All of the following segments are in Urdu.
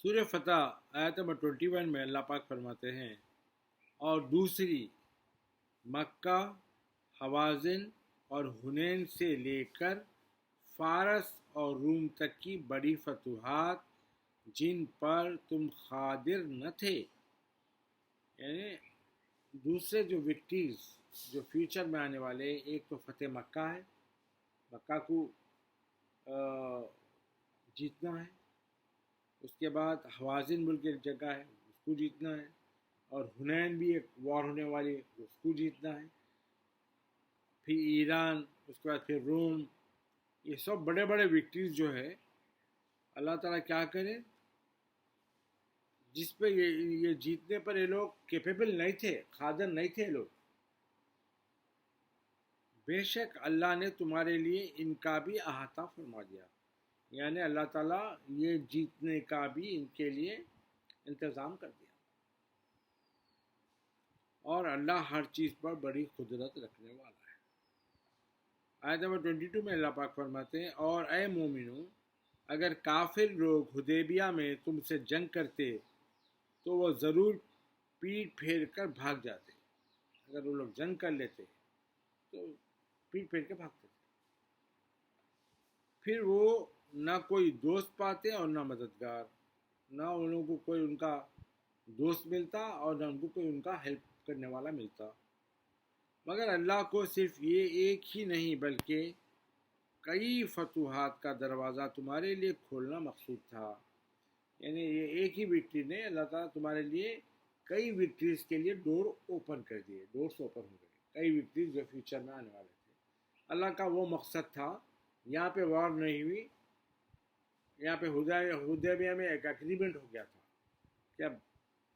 سورہ فتح آیت نمبر 21 میں اللہ پاک فرماتے ہیں، اور دوسری مکہ، حوازن اور حنین سے لے کر فارس اور روم تک کی بڑی فتوحات جن پر تم قادر نہ تھے، یعنی دوسرے جو وکٹریز جو فیوچر میں آنے والے، ایک تو فتح مکہ ہے، مکہ کو جیتنا ہے، اس کے بعد حوازن ملک ایک جگہ ہے اس کو جیتنا ہے، اور حنین بھی ایک وار ہونے والی ہے اس کو جیتنا ہے، پھر ایران، اس کے بعد پھر روم، یہ سب بڑے بڑے وکٹریز جو ہے اللہ تعالیٰ کیا کرے، جس پہ یہ جیتنے پر یہ لوگ کیپیبل نہیں تھے، قادر نہیں تھے لوگ، بے شک اللہ نے تمہارے لیے ان کا بھی احاطہ فرما دیا، یعنی اللہ تعالیٰ یہ جیتنے کا بھی ان کے لیے انتظام کر دیا، اور اللہ ہر چیز پر بڑی قدرت رکھنے والا ہے۔ آیت نمبر 22 میں اللہ پاک فرماتے ہیں، اور اے مومنو، اگر کافر لوگ حدیبیہ میں تم سے جنگ کرتے تو وہ ضرور پیٹ پھیر کر بھاگ جاتے، اگر وہ لوگ جنگ کر لیتے تو پیٹ پھیر کے بھاگتے تھے، پھر وہ نہ کوئی دوست پاتے اور نہ مددگار، نہ ان لوگوں کو کوئی ان کا دوست ملتا اور نہ ان کو کوئی ان کا ہیلپ کرنے والا ملتا، مگر اللہ کو صرف یہ ایک ہی نہیں بلکہ کئی فتوحات کا دروازہ تمہارے لیے کھولنا مقصود تھا، یعنی یہ ایک ہی وکٹری نے اللہ تعالیٰ تمہارے لیے کئی وکٹریز کے لیے ڈور اوپن کر دیے، ڈورس اوپن ہو گئے، کئی وکٹریز جو فیوچر میں آنے والے تھے، اللہ کا وہ مقصد تھا۔ یہاں پہ وار نہیں ہوئی، یہاں پہ حدیبیہ میں ایک اگریمنٹ ہو گیا تھا کہ اب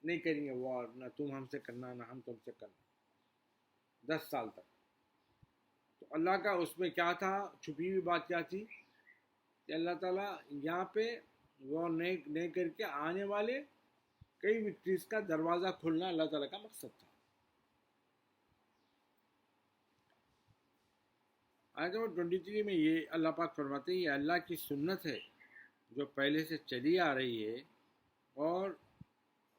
نہیں کریں گے وار، نہ تم ہم سے کرنا نہ ہم تم سے کرنا، 10 سال تک۔ تو اللہ کا اس میں کیا تھا، چھپی ہوئی بات کیا تھی کہ اللہ تعالیٰ یہاں پہ وار نہیں کر کے آنے والے کئی وکٹریز کا دروازہ کھولنا اللہ تعالیٰ کا مقصد تھا۔ آیت نمبر 23 میں یہ اللہ پاک فرماتے ہیں، یہ اللہ کی سنت ہے جو پہلے سے چلی آ رہی ہے، اور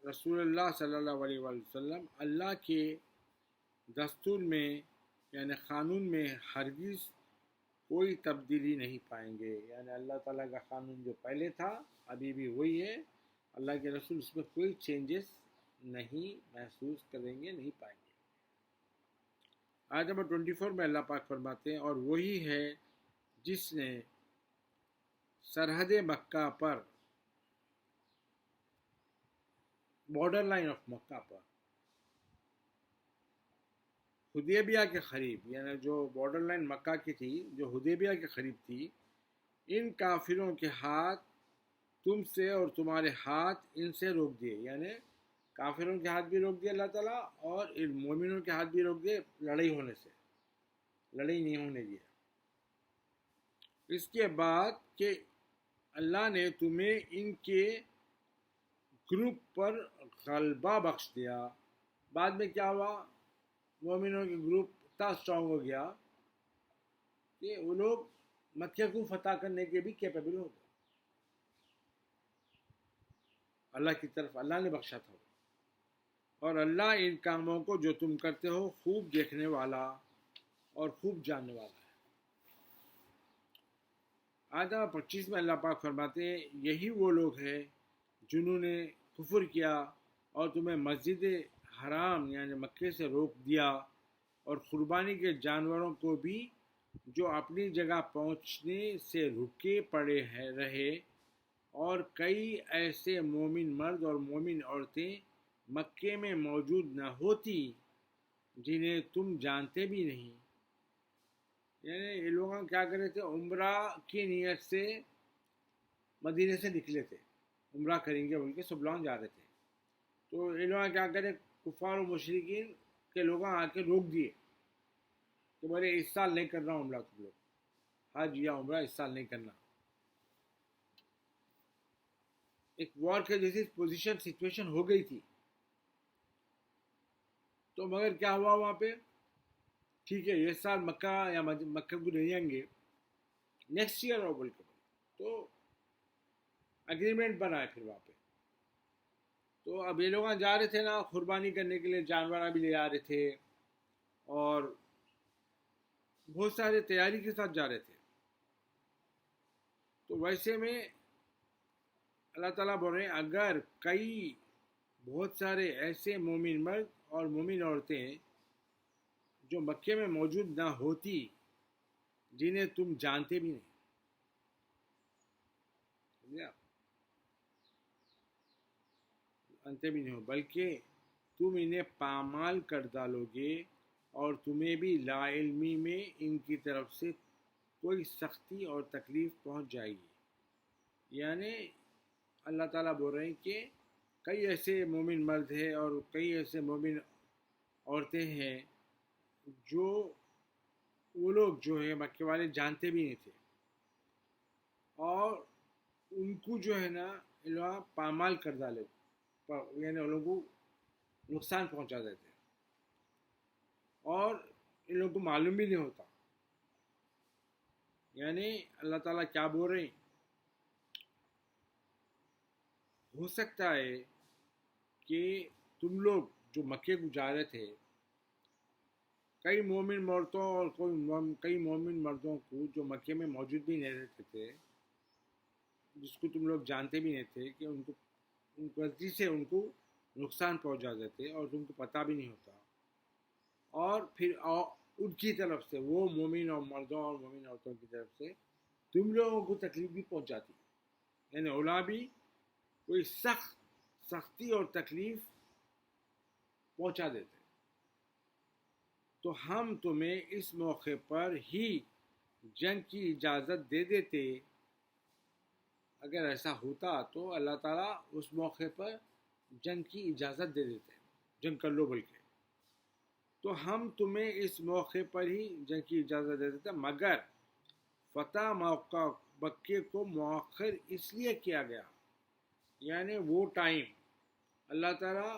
رسول اللہ صلی اللہ علیہ وآلہ وسلم اللہ کے دستور میں یعنی قانون میں ہرگز کوئی تبدیلی نہیں پائیں گے، یعنی اللہ تعالیٰ کا قانون جو پہلے تھا ابھی بھی وہی ہے، اللہ کے رسول اس میں کوئی چینجز نہیں محسوس کریں گے، نہیں پائیں گے۔ آیت نمبر 24 میں اللہ پاک فرماتے ہیں، اور وہی ہے جس نے سرحد مکہ پر، بارڈر لائن آف مکہ پر، حدیبیہ کے قریب، یعنی جو بارڈر لائن مکہ کی تھی جو حدیبیہ کے قریب تھی، ان کافروں کے ہاتھ تم سے اور تمہارے ہاتھ ان سے روک دیے، یعنی کافروں کے ہاتھ بھی روک دیے اللہ تعالیٰ، اور ان مومنوں کے ہاتھ بھی روک دیے لڑائی ہونے سے، لڑائی نہیں ہونے دیا، اس کے بعد کہ اللہ نے تمہیں ان کے گروپ پر غلبہ بخش دیا۔ بعد میں کیا ہوا، مومنوں کے گروپ اتنا اسٹرانگ ہو گیا کہ وہ لوگ مکہ کو فتح کرنے کے بھی کیپیبل ہو گئے، اللہ کی طرف اللہ نے بخشا تھا، اور اللہ ان کاموں کو جو تم کرتے ہو خوب دیکھنے والا اور خوب جاننے والا ہے۔ آیت 25 میں اللہ پاک فرماتے ہیں، یہی وہ لوگ ہیں جنہوں نے کفر کیا اور تمہیں مسجد حرام یعنی مکے سے روک دیا، اور قربانی کے جانوروں کو بھی جو اپنی جگہ پہنچنے سے رکے پڑے رہے، اور کئی ایسے مومن مرد اور مومن عورتیں مکے میں موجود نہ ہوتی جنہیں تم جانتے بھی نہیں، یعنی یہ لوگ کیا کر رہے تھے، عمرہ کی نیت سے مدینے سے نکلے تھے، عمرہ کریں گے بول کے سب لوگ جا رہے تھے، تو یہ لوگ کیا کرے، کفار و مشرکین کے لوگ آ کے روک دیے کہ بولے اس سال نہیں کرنا عمرہ، تم لوگ حج یا عمرہ اس سال نہیں کرنا، ایک وار کے جیسی پوزیشن سچویشن ہو گئی تھی۔ تو مگر کیا ہوا وہاں پہ، ٹھیک ہے یہ سال مکہ یا مکہ کو نہیں جائیں گے، نیکسٹ ایئر اور بول کے، تو اگریمنٹ بنا ہے پھر وہاں پہ تو اب یہ لوگ جا رہے تھے نا قربانی کرنے کے لیے، جانور بھی لے آ رہے تھے اور بہت سارے تیاری کے ساتھ جا رہے تھے. تو ویسے میں اللہ تعالیٰ بول رہے ہیں اگر کئی بہت سارے ایسے مومن مرد اور مومن عورتیں جو مکے میں موجود نہ ہوتی، جنہیں تم جانتے بھی نہیں، سمجھے آپ؟ جانتے بھی نہیں ہو، بلکہ تم انہیں پامال کر ڈالو گے اور تمہیں بھی لا علمی میں ان کی طرف سے کوئی سختی اور تکلیف پہنچ جائے گی. یعنی اللہ تعالیٰ بول رہے ہیں کہ کئی ایسے مومن مرد ہیں اور کئی ایسے مومن عورتیں ہیں جو وہ لوگ جو ہے مکے والے جانتے بھی نہیں تھے، اور ان کو جو ہے نا اللہ پامال کر ڈالے، یعنی ان لوگوں کو نقصان پہنچا دیتے ہیں اور ان لوگوں کو معلوم بھی نہیں ہوتا. یعنی اللہ تعالیٰ کیا بول رہے ہیں، ہو سکتا ہے کہ تم لوگ جو مکے کو جا رہے تھے، کئی مومن عورتوں اور کئی مومن مردوں کو جو مکے میں موجود بھی نہیں رہتے تھے، جس کو تم لوگ جانتے بھی نہیں تھے، کہ ان کو ان غلطی سے ان کو نقصان پہنچا دیتے اور تم کو پتہ بھی نہیں ہوتا، اور پھر ان کی طرف سے وہ مومن اور مردوں اور مومن عورتوں کی طرف سے تم لوگوں کو تکلیف بھی پہنچ جاتی. یعنی اولا بھی کوئی سختی اور تکلیف پہنچا دیتے. تو ہم تمہیں اس موقع پر ہی جنگ کی اجازت دے دیتے. اگر ایسا ہوتا تو اللہ تعالیٰ اس موقع پر جنگ کی اجازت دے دیتے، جنگ کر لو بول کے. تو ہم تمہیں اس موقع پر ہی جنگ کی اجازت دے دیتے، مگر فتح موقع مکے کو مؤخر اس لیے کیا گیا. یعنی وہ ٹائم اللہ تعالیٰ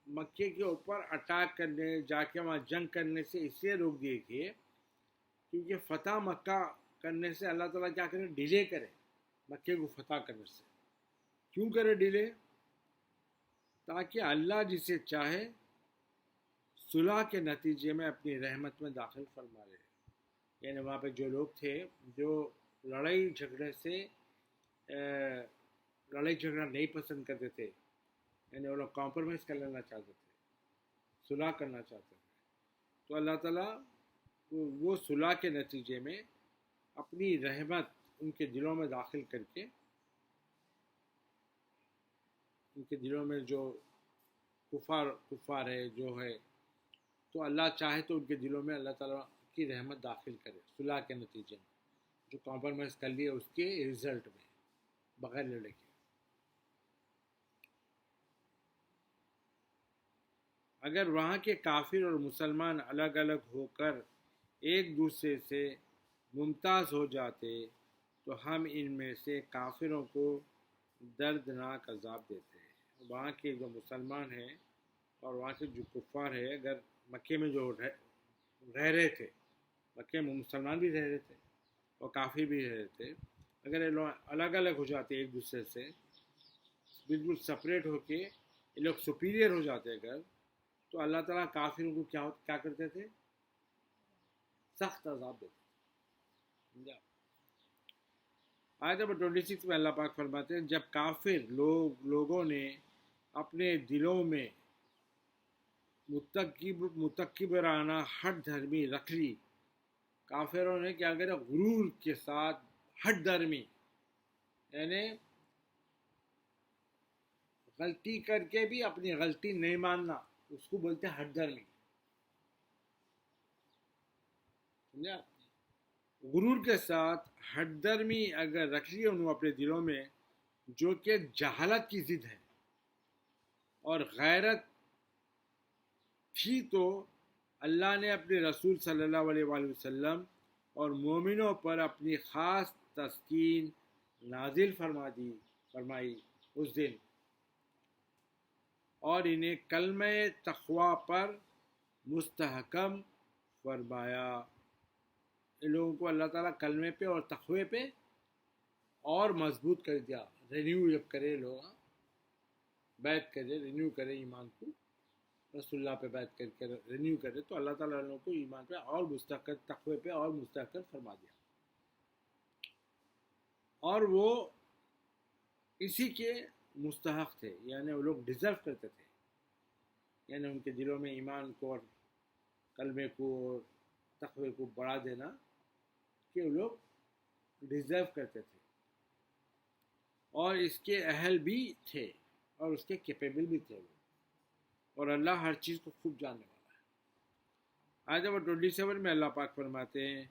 مکے کے اوپر اٹیک کرنے، جا کے وہاں جنگ کرنے سے اس لیے روک دیے کہ کیونکہ فتح مکہ کرنے سے اللہ تعالیٰ کیا کرے، ڈیلے کرے مکے کو فتح کرنے سے. کیوں کرے ڈیلے؟ تاکہ اللہ جسے چاہے صلح کے نتیجے میں اپنی رحمت میں داخل فرما لے. یعنی وہاں پہ جو لوگ تھے جو لڑائی جھگڑے سے لڑائی جھگڑا نہیں پسند کرتے تھے، یعنی وہ لوگ کمپرومائز کر لینا چاہتے تھے، صلح کرنا چاہتے تھے، تو اللہ تعالیٰ وہ صلح کے نتیجے میں اپنی رحمت ان کے دلوں میں داخل کر کے، ان کے دلوں میں جو کفار ہے جو ہے، تو اللہ چاہے تو ان کے دلوں میں اللہ تعالیٰ کی رحمت داخل کرے صلح کے نتیجے میں، جو کمپرومائز کر لیے اس کے رزلٹ میں بغیر لڑے کے. اگر وہاں کے کافر اور مسلمان الگ الگ ہو کر ایک دوسرے سے ممتاز ہو جاتے تو ہم ان میں سے کافروں کو دردناک عذاب دیتے ہیں. وہاں کے جو مسلمان ہیں اور وہاں سے جو کفار ہے، اگر مکے میں جو رہ رہے تھے، مکے میں مسلمان بھی رہ رہے تھے اور کافر بھی رہ رہے تھے، اگر یہ لوگ الگ الگ ہو جاتے ایک دوسرے سے، بالکل سپریٹ ہو کے یہ لوگ سپیریئر ہو جاتے اگر، تو اللہ تعالیٰ کافروں کو کیا کرتے تھے، سخت عذاب دیتے. سمجھا؟ آیت نمبر 26 میں اللہ پاک فرماتے ہیں جب کافر لوگوں نے اپنے دلوں میں متکبرانہ ہٹ دھرمی رکھ لی. کافروں نے کیا کرا، غرور کے ساتھ ہٹ دھرمی، یعنی غلطی کر کے بھی اپنی غلطی نہیں ماننا، اس کو بولتے ہیں ہٹ دھرمی. سمجھا؟ غرور کے ساتھ ہٹ درمی اگر رکھ لی انہوں اپنے دلوں میں، جو کہ جہالت کی ضد ہے، اور غیرت تھی تو اللہ نے اپنے رسول صلی اللہ علیہ وآلہ وسلم اور مومنوں پر اپنی خاص تسکین نازل فرمائی اس دن، اور انہیں کلمہ تقوی پر مستحکم فرمایا. ان لوگوں کو اللہ تعالیٰ کلمے پہ اور تقوی پہ اور مضبوط کر دیا. رینیو جب کرے لوگ بیعت کرے، رینیو کرے ایمان کو، رسول اللہ پہ بیعت کر کے رینیو کرے، تو اللہ تعالیٰ ان لوگوں کو ایمان پہ اور مستحکم، تقوی پہ اور مستحکم فرما دیا. اور وہ اسی کے مستحق تھے، یعنی وہ لوگ ڈیزرو کرتے تھے، یعنی ان کے دلوں میں ایمان کو اور کلمے کو اور تقوی کو بڑھا دینا، کہ وہ لوگ ڈیزرو کرتے تھے اور اس کے اہل بھی تھے اور اس کے کیپیبل بھی تھے وہ، اور اللہ ہر چیز کو خوب جاننے والا ہے. آیت نمبر 27 میں اللہ پاک فرماتے ہیں،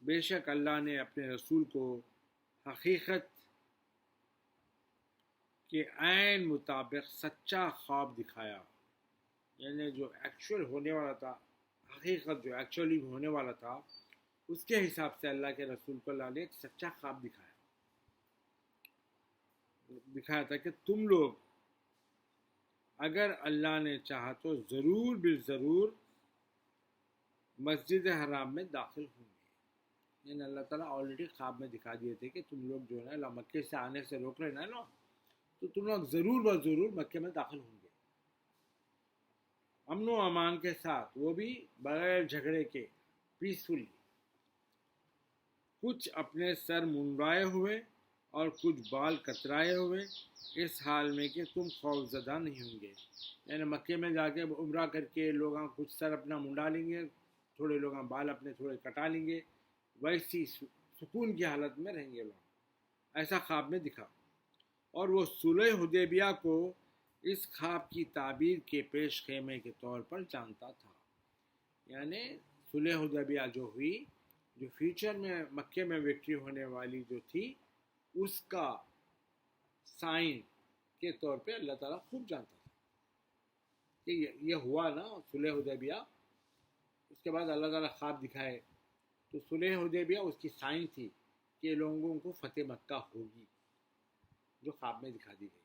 بے شک اللہ نے اپنے رسول کو حقیقت کے عین مطابق سچا خواب دکھایا، یعنی جو ایکچوئل ہونے والا تھا، حقیقت جو ایکچولی ہونے والا تھا، اس کے حساب سے اللہ کے رسول کو اللہ نے ایک سچا خواب دکھایا تھا کہ تم لوگ اگر اللہ نے چاہا تو ضرور بالضرور مسجد حرام میں داخل ہوں گے. یعنی اللہ تعالیٰ آلریڈی خواب میں دکھا دیے تھے کہ تم لوگ جو ہے نا مکے سے آنے سے روک رہے نا، تو تم لوگ ضرور بضرور مکے میں داخل ہوں گے، امن و امان کے ساتھ، وہ بھی بغیر جھگڑے کے، پیسفلی. کچھ اپنے سر منڈائے ہوئے اور کچھ بال کترائے ہوئے، اس حال میں کہ تم خوف زدہ نہیں ہوں گے. یعنی مکے میں جا کے عمرہ کر کے لوگ کچھ سر اپنا منڈا لیں گے، تھوڑے لوگ بال اپنے تھوڑے کٹا لیں گے، ویسی سکون کی حالت میں رہیں گے لوگ. ایسا خواب میں دکھا. اور وہ صلح حدیبیہ کو اس خواب کی تعبیر کے پیش خیمے کے طور پر جانتا تھا. یعنی صلح حدیبیہ جو ہوئی، جو فیوچر میں مکے میں وکٹری ہونے والی جو تھی، اس کا سائن کے طور پہ اللہ تعالیٰ خوب جانتا تھا کہ یہ ہوا نا صلح حدیبیہ. اس کے بعد اللہ تعالیٰ خواب دکھائے تو صلح حدیبیہ اس کی سائن تھی کہ لوگوں کو فتح مکہ ہوگی، جو خواب میں دکھا دی گئی.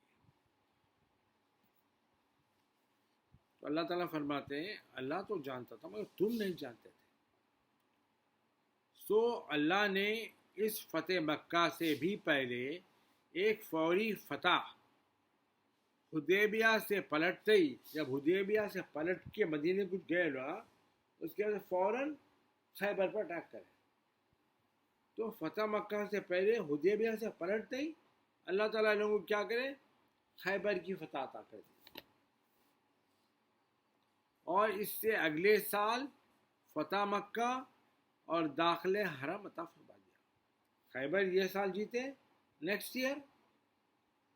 تو اللہ تعالیٰ فرماتے ہیں اللہ تو جانتا تھا مگر تم نہیں جانتے تھے. سو اللہ نے اس فتح مکہ سے بھی پہلے ایک فوری فتح حدیبیہ سے پلٹتے ہی، جب حدیبیہ سے پلٹ کے مدینے کچھ گئے نا، اس کے بعد فوراً خیبر پر اٹیک کرے. تو فتح مکہ سے پہلے حدیبیہ سے پلٹتے ہی اللہ تعالیٰ لوگوں کو کیا کرے، خیبر کی فتح عطا کر دی. اور اس سے اگلے سال فتح مکہ اور داخل حرم عطا فرما دیا. خیبر یہ سال جیتے، نیکسٹ ایئر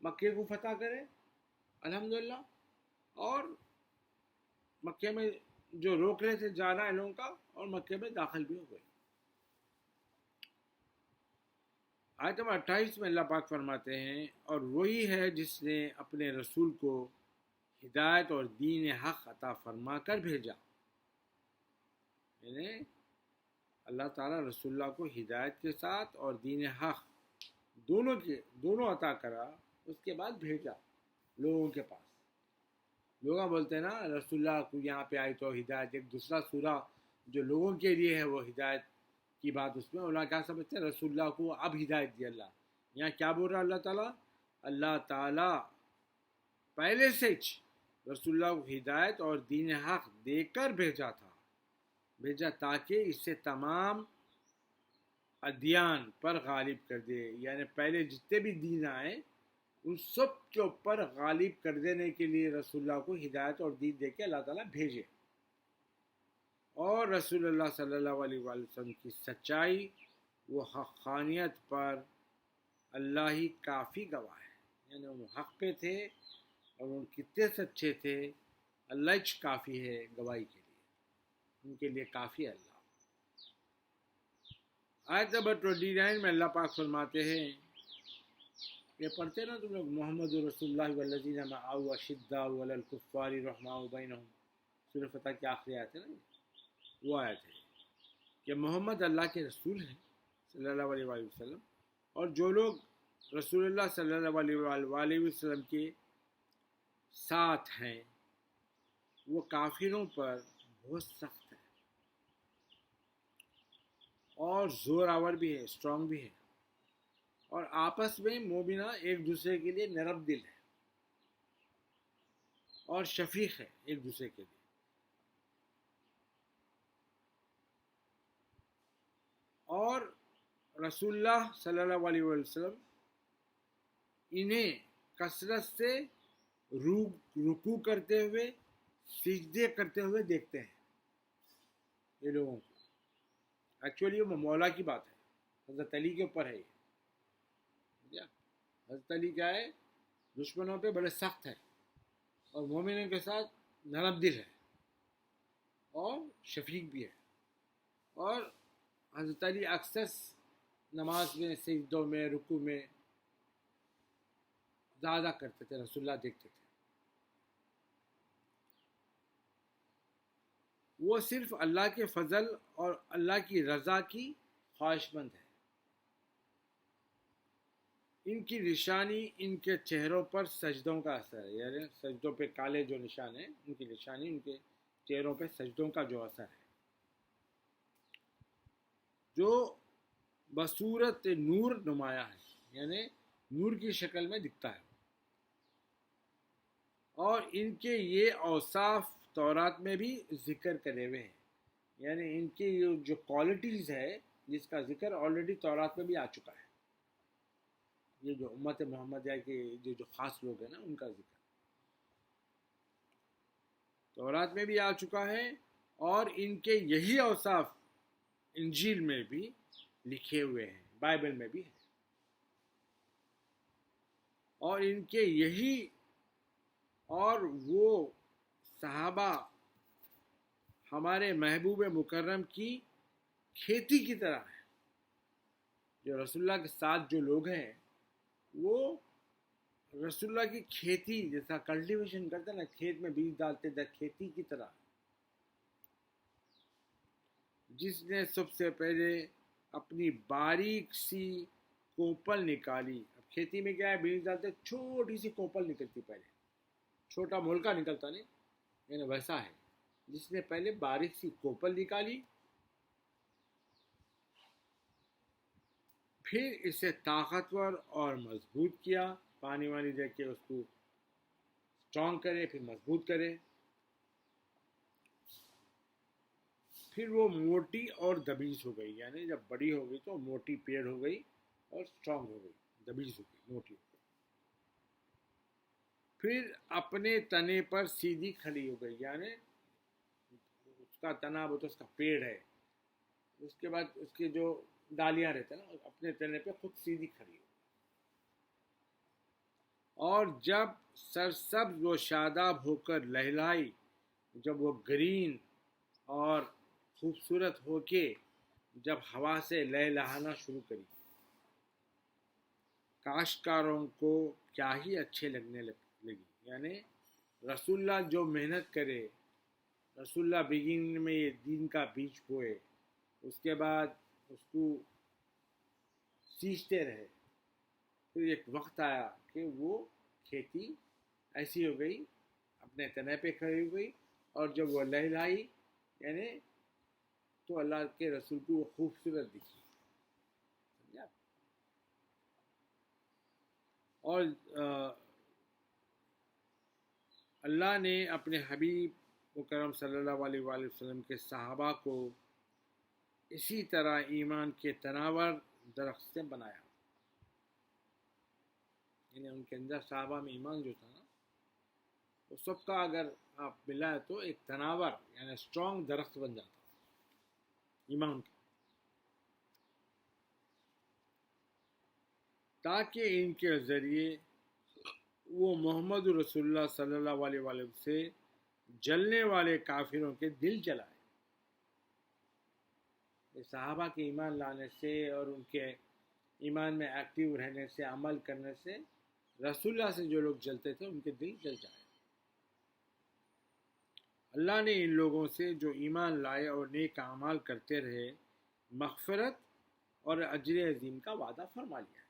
مکے کو فتح کرے الحمدللہ، اور مکے میں جو روک رہے تھے جانا ان لوگوں کا، اور مکے میں داخل بھی ہو گئے. آیت نمبر 28 میں اللہ پاک فرماتے ہیں، اور وہی ہے جس نے اپنے رسول کو ہدایت اور دین حق عطا فرما کر بھیجا. یعنی اللہ تعالیٰ رسول اللہ کو ہدایت کے ساتھ اور دین حق دونوں عطا کرا، اس کے بعد بھیجا لوگوں کے پاس. لوگ بولتے ہیں نا رسول اللہ کو یہاں پہ آئی تو ہدایت، ایک دوسرا سورہ جو لوگوں کے لیے ہے وہ ہدایت کی بات، اس میں اللہ کیا سمجھتے ہیں، رسول اللہ کو اب ہدایت دی اللہ. یہاں کیا بول رہا اللہ تعالیٰ، اللہ تعالیٰ پہلے سے رسول اللہ کو ہدایت اور دین حق دے کر بھیجا تاکہ اس سے تمام ادیان پر غالب کر دے. یعنی پہلے جتنے بھی دین آئے ان سب کے اوپر غالب کر دینے کے لیے رسول اللہ کو ہدایت اور دین دے کے اللہ تعالیٰ بھیجے. اور رسول اللہ صلی اللہ علیہ وآلہ وسلم کی سچائی و حقانیت پر اللہ ہی کافی گواہ ہے. یعنی وہ حق پہ تھے اور وہ کتنے سچے تھے، اللہ کافی ہے گواہی کے لیے، ان کے لیے کافی ہے اللہ. آیت نمبر 29 میں اللہ پاک فرماتے ہیں، یہ پڑھتے نا تم لوگ، محمد رسول اللہ والذین معہ اشداء علی الکفار رحماء بینہم، سورہ فتح کی آخری آیت ہے نا، وہ آیت ہے کہ محمد اللہ کے رسول ہیں صلی اللہ علیہ وآلہ وسلم، اور جو لوگ رسول اللہ صلی اللہ علیہ وآلہ وسلم کے ساتھ ہیں وہ کافروں پر بہت سخت ہے اور زور آور بھی ہے، اسٹرانگ بھی ہے، اور آپس میں مومنہ ایک دوسرے کے لیے نرم دل ہے. اور شفیق ہے ایک دوسرے کے لیے. اور رسول اللہ صلی اللہ علیہ وسلم انہیں کثرت سے رکوع کرتے ہوئے سجدے کرتے ہوئے دیکھتے ہیں یہ لوگوں کو. ایکچولی وہ مولا کی بات ہے, حضرت علی کے اوپر ہے یہ. حضرت علی کیا ہے, دشمنوں پہ بڑے سخت ہے اور مومنوں کے ساتھ نرم دل ہے اور شفیق بھی ہے. اور حضرت علی اکثر نماز میں سجدوں میں رکوع میں زیادہ کرتے تھے, رسول اللہ دیکھتے تھے. وہ صرف اللہ کے فضل اور اللہ کی رضا کی خواہش مند ہے. ان کی نشانی ان کے چہروں پر سجدوں کا اثر ہے, یعنی سجدوں پہ کالے جو نشان ہیں ان کی نشانی ان کے چہروں پہ سجدوں کا جو اثر ہے, جو بصورت نور نمایاں ہے, یعنی نور کی شکل میں دکھتا ہے. اور ان کے یہ اوصاف تورات میں بھی ذکر کرے ہوئے ہیں, یعنی ان کی جو کوالٹیز ہے جس کا ذکر آلریڈی تورات میں بھی آ چکا ہے. یہ جو امت محمدیہ کے جو خاص لوگ ہیں نا, ان کا ذکر تورات میں بھی آ چکا ہے. اور ان کے یہی اوصاف انجیل میں بھی لکھے ہوئے ہیں, بائبل میں بھی ہے. اور ان کے یہی اور وہ صحابہ ہمارے محبوب مکرم کی کھیتی کی طرح ہے. جو رسول اللہ کے ساتھ جو لوگ ہیں وہ رسول اللہ کی کھیتی جیسا کلٹیویشن کرتے ہیں نا, کھیت میں بیج ڈالتے تھے, کھیتی کی طرح. جس نے سب سے پہلے اپنی باریک سی کوپل نکالی. اب کھیتی میں کیا ہے, بیج ڈالتے چھوٹی سی کوپل نکلتی, پہلے چھوٹا مولکا نکلتا نہیں, یعنی ویسا ہے. جس نے پہلے باریک سی کوپل نکالی, پھر اسے طاقتور اور مضبوط کیا, پانی وانی دے کے اس کو اسٹرانگ کرے, پھر مضبوط کرے. پھر وہ موٹی اور دبیز ہو گئی, یعنی جب بڑی ہو گئی تو موٹی پیڑ ہو گئی اور اسٹرانگ ہو گئی, دبیز ہو گئی, موٹی ہو گئی. پھر اپنے تنے پر سیدھی کھڑی ہو گئی, یعنی اس کا تنا وہ تو اس کا پیڑ ہے, اس کے بعد اس کے جو ڈالیاں رہتے ہیں نا, اپنے تنے پہ خود سیدھی کھڑی ہو. اور جب سرسبز و شاداب ہو کر لہلائی, جب وہ گرین اور خوبصورت ہو کے جب ہوا سے لہلانا شروع کری, کاشتکاروں کو کیا ہی اچھے لگنے لگی. یعنی رسول اللہ جو محنت کرے, رسول اللہ بگن میں یہ دین کا بیج بوئے, اس کے بعد اس کو سیچتے رہے, پھر ایک وقت آیا کہ وہ کھیتی ایسی ہو گئی, اپنے تنے پہ کھڑی ہو گئی, اور جب وہ لہلائی یعنی تو اللہ کے رسول کو وہ خوبصورت دکھی. اور اللہ نے اپنے حبیب مکرم صلی اللہ علیہ وآلہ وسلم کے صحابہ کو اسی طرح ایمان کے تناور درخت سے بنایا. یعنی ان کے اندر صحابہ میں ایمان جو تھا نا, وہ سب کا اگر آپ ملائے تو ایک تناور یعنی اسٹرانگ درخت بن جاتا ایمان کا, تاکہ ان کے ذریعے وہ محمد رسول اللہ صلی اللہ علیہ وسلم سے جلنے والے کافروں کے دل جلائے. صحابہ کے ایمان لانے سے اور ان کے ایمان میں ایکٹیو رہنے سے, عمل کرنے سے رسول اللہ سے جو لوگ جلتے تھے ان کے دل جل جائے. اللہ نے ان لوگوں سے جو ایمان لائے اور نیک اعمال کرتے رہے مغفرت اور اجر عظیم کا وعدہ فرما لیا.